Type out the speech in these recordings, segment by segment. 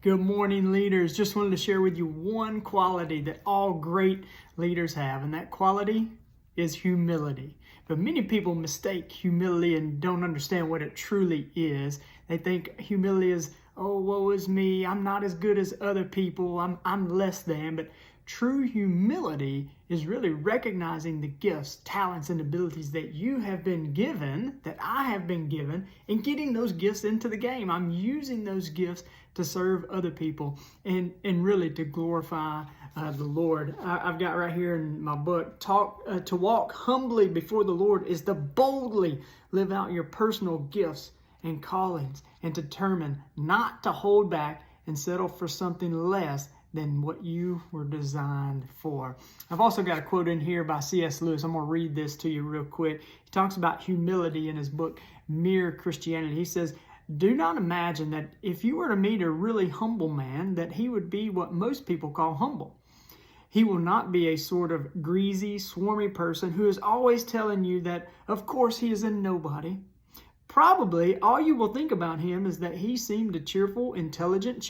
Good morning, leaders. Just wanted to share with you one quality that all great leaders have, and that quality is humility. But many people mistake humility and don't understand what it truly is. They think humility is, oh, woe is me, I'm not as good as other people, I'm less than. But true humility is really recognizing the gifts, talents, and abilities that you have been given, that I have been given, and getting those gifts into the game. I'm using those gifts to serve other people and really to glorify the Lord. I've got right here in my book, to walk humbly before the Lord is to boldly live out your personal gifts and callings and determine not to hold back and settle for something less than what you were designed for. I've also got a quote in here by C.S. Lewis. I'm going to read this to you real quick. He talks about humility in his book, Mere Christianity. He says, "Do not imagine that if you were to meet a really humble man, that he would be what most people call humble. He will not be a sort of greasy, swarmy person who is always telling you that, of course, he is a nobody. Probably all you will think about him is that he seemed a cheerful, intelligent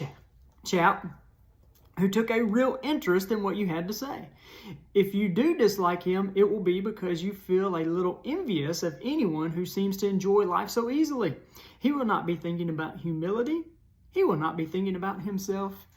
chap who took a real interest in what you had to say. If you do dislike him, it will be because you feel a little envious of anyone who seems to enjoy life so easily. He will not be thinking about humility. He will not be thinking about himself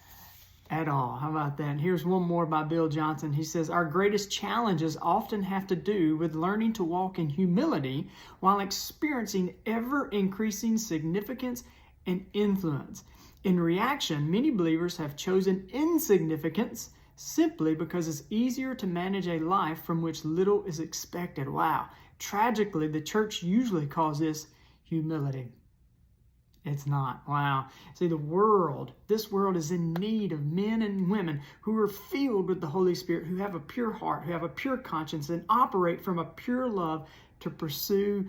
at all." How about that? And here's one more by Bill Johnson. He says, "Our greatest challenges often have to do with learning to walk in humility while experiencing ever-increasing significance and influence. In reaction, many believers have chosen insignificance simply because it's easier to manage a life from which little is expected." Wow. Tragically, the church usually calls this humility. It's not. Wow. See, this world is in need of men and women who are filled with the Holy Spirit, who have a pure heart, who have a pure conscience, and operate from a pure love to pursue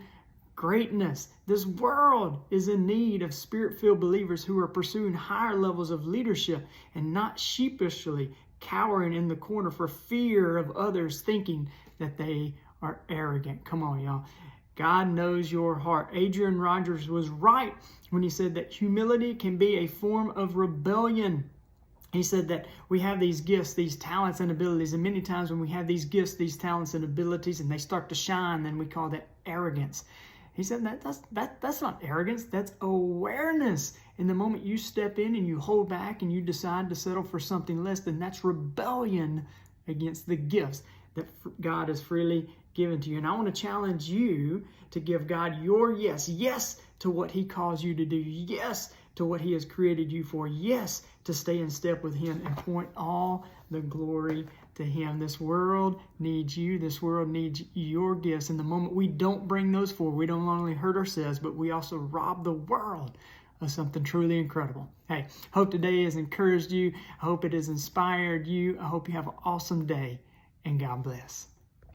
greatness. This world is in need of Spirit-filled believers who are pursuing higher levels of leadership and not sheepishly cowering in the corner for fear of others thinking that they are arrogant. Come on, y'all. God knows your heart. Adrian Rogers was right when he said that humility can be a form of rebellion. He said that we have these gifts, these talents and abilities, and many times when we have these gifts, these talents and abilities, and they start to shine, then we call that arrogance. He said that's not arrogance, that's awareness. And the moment you step in and you hold back and you decide to settle for something less, then that's rebellion against the gifts that God has freely given to you. And I want to challenge you to give God your yes to what he calls you to do, yes to what he has created you for, yes to stay in step with him and point all the glory to him. This world needs you. This world needs your gifts. And the moment we don't bring those forward, we don't only hurt ourselves, but we also rob the world of something truly incredible. Hey, hope today has encouraged you. I hope it has inspired you. I hope you have an awesome day, and God bless.